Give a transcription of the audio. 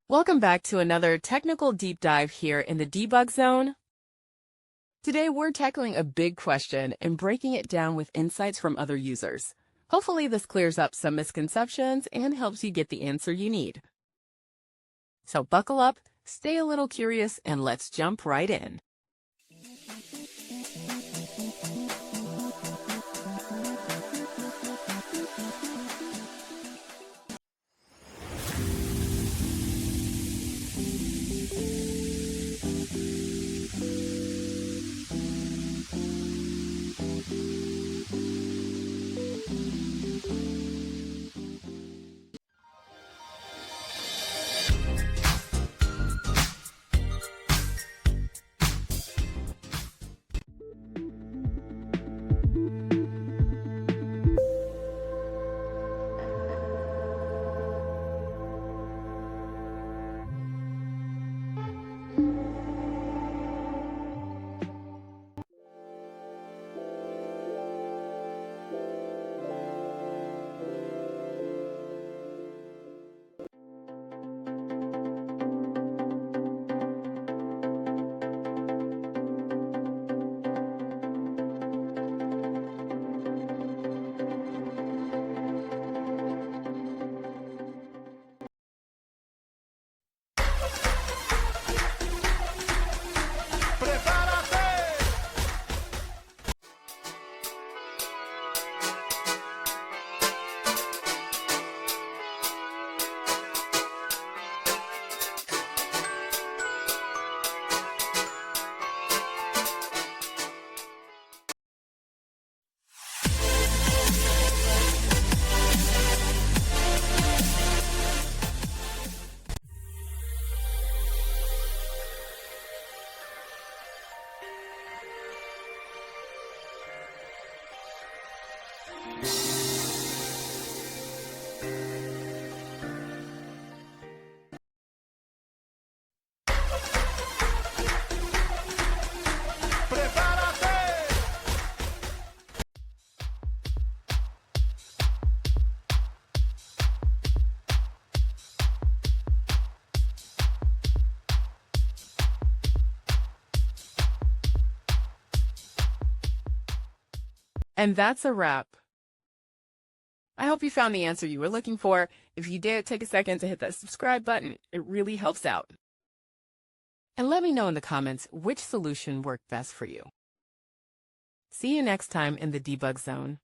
Welcome back to another technical deep dive here in the debug zone. Today we're tackling a big question and breaking it down with insights from other users. Hopefully this clears up some misconceptions and helps you get the answer you need. So buckle up, stay a little curious, and let's jump right in. And that's a wrap. I hope you found the answer you were looking for. If you did, take a second to hit that subscribe button. It really helps out. And let me know in the comments which solution worked best for you. See you next time in the debug zone.